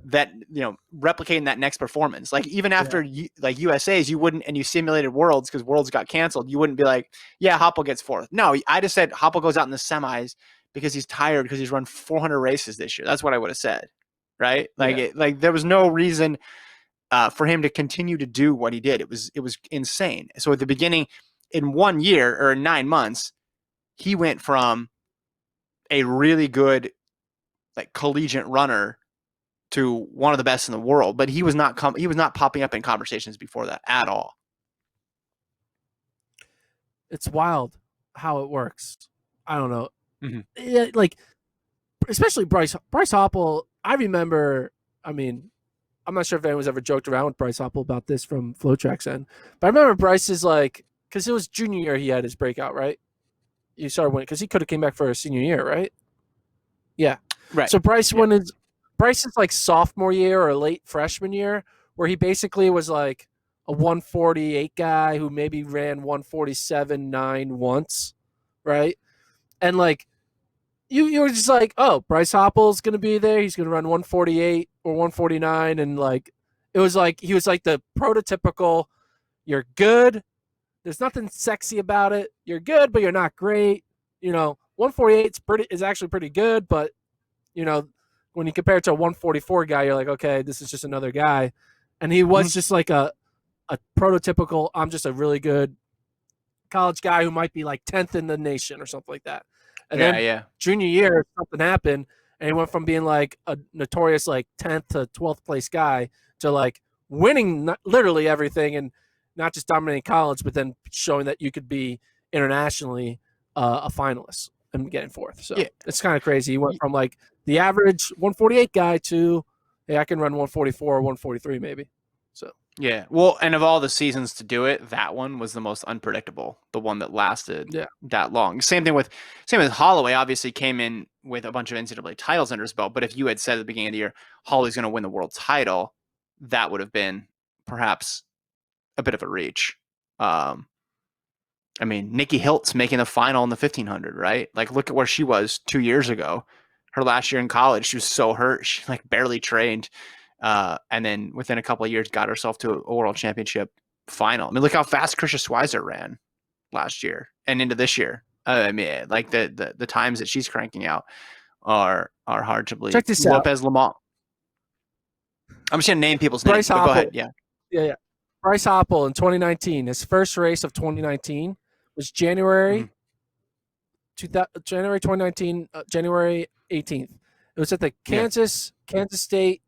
that, replicating that next performance. Like even yeah, after like USA's, you wouldn't, and you simulated worlds because worlds got canceled. You wouldn't be like, yeah, Hoppel gets fourth. No, I just said Hoppel goes out in the semis because he's tired because he's run 400 races this year. That's what I would have said, right? Like yeah, like there was no reason for him to continue to do what he did. It was insane. So at the beginning, in 1 year or 9 months, he went from a really good like collegiate runner to one of the best in the world, but he was not popping up in conversations before that at all. it's wild how it works. I don't know. Mm-hmm. Yeah, like especially Bryce Hoppel. I remember. I mean, I'm not sure if anyone's ever joked around with Bryce Hoppel about this from FloTrack's end, but I remember Bryce's like because it was junior year he had his breakout, right? He started winning because he could have came back for his senior year, right? Yeah. Right. So Yeah. Bryce's like sophomore year or late freshman year, where he basically was like a 148 guy who maybe ran 147.9 once, right? And like you were just like, oh, Bryce Hopple's gonna be there. He's gonna run 148 or 149, and like it was like he was like the prototypical. You're good. There's nothing sexy about it. You're good, but you're not great. 148 is actually pretty good, but you know, when you compare it to a 144 guy, you're like, okay, this is just another guy. And he was Mhm. just like a prototypical, I'm just a really good college guy who might be like 10th in the nation or something like that. And Yeah. then Yeah. junior year, something happened, and he went from being like a notorious like 10th to 12th place guy to like winning literally everything and not just dominating college, but then showing that you could be internationally a finalist and getting fourth. So Yeah. it's kind of crazy. He went from like the average 148 guy to, hey, I can run 144 or 143 maybe. So Yeah. Well, and of all the seasons to do it, that one was the most unpredictable, the one that lasted yeah, that long. Same with Holloway, obviously came in with a bunch of NCAA titles under his belt, but if you had said at the beginning of the year Holloway's going to win the world title, that would have been perhaps a bit of a reach. Um I mean, Nikki Hiltz making the final in the 1500, right? Like look at where she was 2 years ago. Her last year in college, she was so hurt, she like barely trained. And then within a couple of years, got herself to a world championship final. I mean, look how fast Krisha Schweizer ran last year and into this year. I mean, like the times that she's cranking out are hard to believe. check this out. Lopez Lamont. I'm just gonna name people's names, Bryce but go ahead. Hoppel. Yeah. Yeah, yeah. Bryce Hoppel in 2019, his first race of 2019 was Mhm. January 2019, January 18th. It was at the Yeah. Kansas State,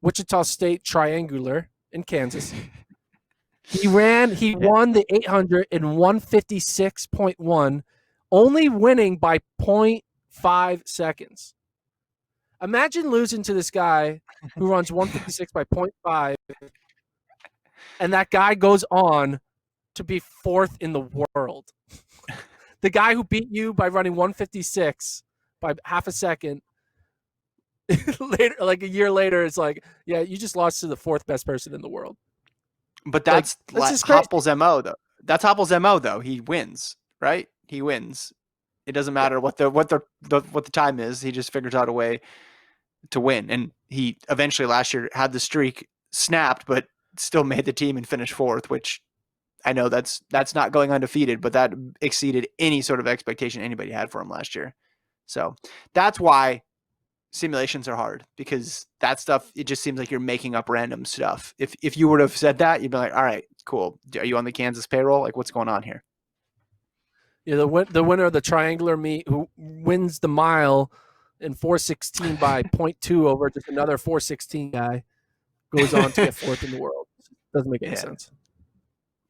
Wichita State Triangular in Kansas. He Yeah. won the 800 in 156.1, only winning by zero point 0.5 seconds. Imagine losing to this guy who runs 156 by zero point 0.5, and that guy goes on to be fourth in the world. The guy who beat you by running 156 by half a second later, like a year later, it's like, yeah, you just lost to the fourth best person in the world. But Like, that's that's like just crazy. Hoppel's MO though. That's Hoppel's MO though. He wins, right? He wins. It doesn't Yeah. matter what the time is. He just figures out a way to win. And he eventually last year had the streak snapped, but still made the team and finished fourth, which I know that's not going undefeated, but that exceeded any sort of expectation anybody had for him last year. So that's why simulations are hard, because that stuff, it just seems like you're making up random stuff. If you would have said that, you'd be like, all right, cool. Are you on the Kansas payroll? Like, what's going on here? Yeah, the winner of the triangular meet who wins the mile in 416 by zero point 0.2 over just another 416 guy goes on to get fourth in the world. Doesn't make any Yeah, sense.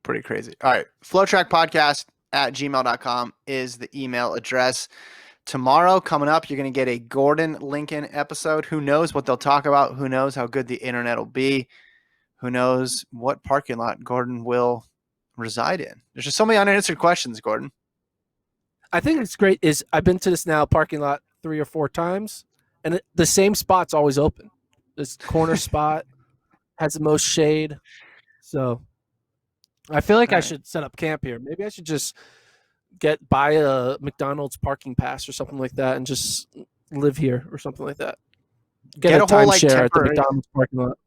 pretty crazy. All right. FloTrack podcast at gmail.com is the email address. Tomorrow, coming up, you're going to get a Gordon Lincoln episode. Who knows what they'll talk about? Who knows how good the internet will be? Who knows what parking lot Gordon will reside in? There's just so many unanswered questions, Gordon. I think it's great is I've been to this now parking lot 3 or 4 times, and the same spot's always open. This corner spot has the most shade. So I feel like All I right. should set up camp here. Maybe I should just buy a McDonald's parking pass or something like that and just live here or something like that. Get Get a a whole like timeshare at the temporary McDonald's parking lot.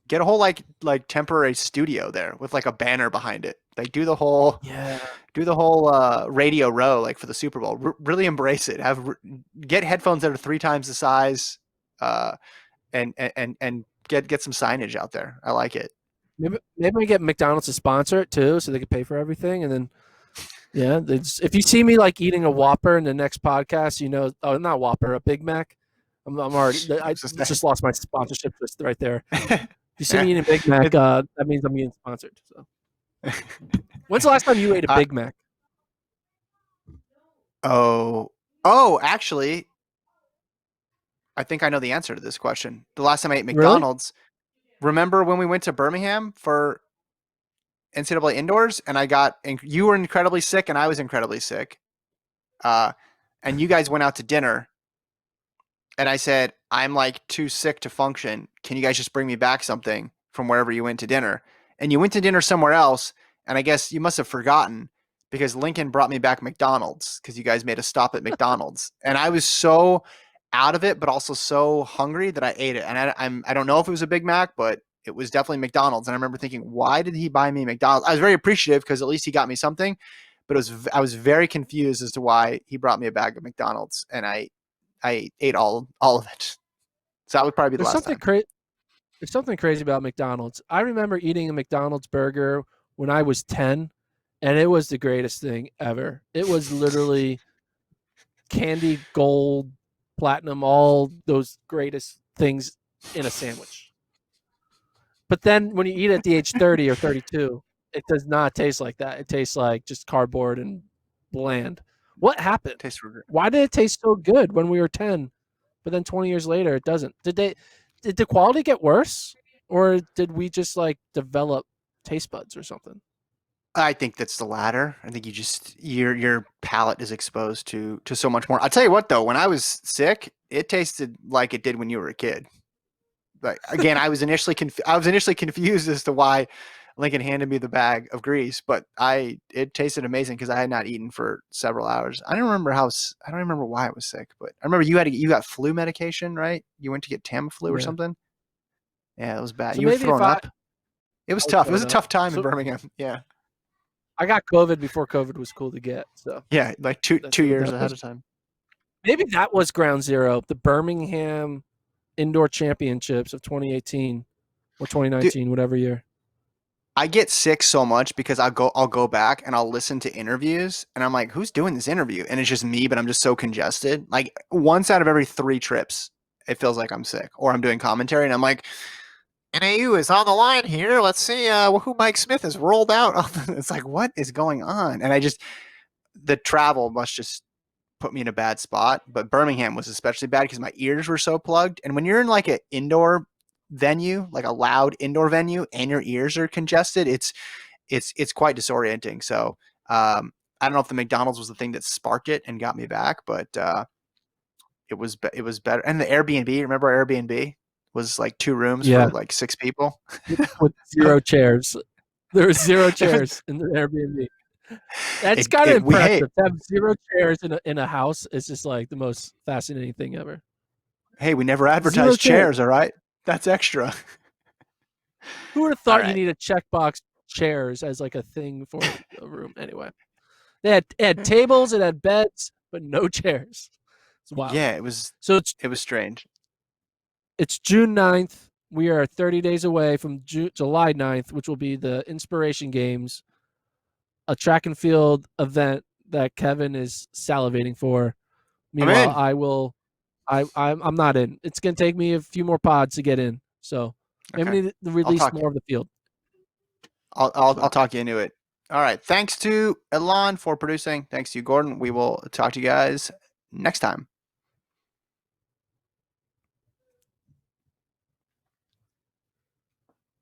get a whole like temporary studio there with like a banner behind it. Like Yeah. do the whole Radio Row like for the Super Bowl. Really embrace it. Get headphones that are 3 times the size, uh, and get some signage out there. I like it. Maybe we get McDonald's to sponsor it too, so they can pay for everything. And then, yeah, if you see me like eating a Whopper in the next podcast, oh, not Whopper, a Big Mac. I'm already. I just lost my sponsorship just right there. If you see me eating a Big Mac, It- that means I'm getting sponsored. So, when's the last time you ate a uh, Big Mac? actually, I think I know the answer to this question. The last time I ate Really? McDonald's, remember when we went to Birmingham for NCAA indoors, and you were incredibly sick, and I was incredibly sick. And you guys went out to dinner, and I said, I'm like too sick to function. Can you guys just bring me back something from wherever you went to dinner? And you went to dinner somewhere else, and I guess you must have forgotten because Lincoln brought me back McDonald's because you guys made a stop at McDonald's, and I was so out of it, but also so hungry that I ate it. And I don't know if it was a Big Mac, but it was definitely McDonald's. And I remember thinking, why did he buy me McDonald's? I was very appreciative because at least he got me something, but I was very confused as to why he brought me a bag of McDonald's, and I ate all of it. So that would probably be the There's last something time. there's something crazy about McDonald's. I remember eating a McDonald's burger when I was 10, and it was the greatest thing ever. It was literally candy, gold, platinum, all those greatest things in a sandwich. But then when you eat at the age 30 or 32, it does not taste like that. It tastes like just cardboard and bland. What happened? Tastes regret. Why did it taste so good when we were 10, but then 20 years later it doesn't? Did the quality get worse, or did we just like develop taste buds or something? I think that's the latter. I think your palate is exposed to so much more. I'll tell you what though, when I was sick, it tasted like it did when you were a kid. Like again, I was initially confused as to why Lincoln handed me the bag of grease, but it tasted amazing because I had not eaten for several hours. I don't remember why I was sick, but I remember you got flu medication, right? You went to get Tamiflu or Yeah. something. Yeah, it was bad. So You were maybe if throwing up. It was I was tough. It was throwing a up. tough time in So Birmingham. Yeah, I got COVID before COVID was cool to get. So yeah, like two that's two what years that ahead was. of time. Maybe that was ground zero. The Birmingham Indoor Championships of 2018 or Dude, 2019, whatever year. I get sick so much because I'll go back and I'll listen to interviews and I'm like, who's doing this interview? And it's just me, but I'm just so congested. Like once out of every 3 trips, it feels like I'm sick or I'm doing commentary and I'm like, NAU is on the line here. Let's see who Mike Smith has rolled out. It's like, what is going on? And the travel must just put me in a bad spot. But Birmingham was especially bad because my ears were so plugged. And when you're in like an indoor venue, like a loud indoor venue, and your ears are congested, it's quite disorienting. So I don't know if the McDonald's was the thing that sparked it and got me back, but it was better. And the Airbnb, remember our Airbnb was like 2 rooms for Yeah, like 6 people. with zero chairs. There was zero it was chairs in the Airbnb. That's it, kind of it we hey impressive. To have zero chairs in a house is just like the most fascinating thing ever. hey we never Zero advertised chairs. chairs, all right? That's extra. Who would have All thought you right. need a checkbox chairs as like a thing for a room? Anyway, it had tables, it had beds, but no chairs. It's wild. Yeah, So it's it was strange. it's June 9th. We are 30 days away from July 9th, which will be the Inspiration Games, a track and field event that Kevin is salivating for. I'm Meanwhile, in. I will. I'm not in. It's gonna take me a few more pods to get in. So maybe Okay. we need to I'll release talk more of the field. I'll So talk you into it. All right. Thanks to Elon for producing. Thanks to you, Gordon. We will talk to you guys next time.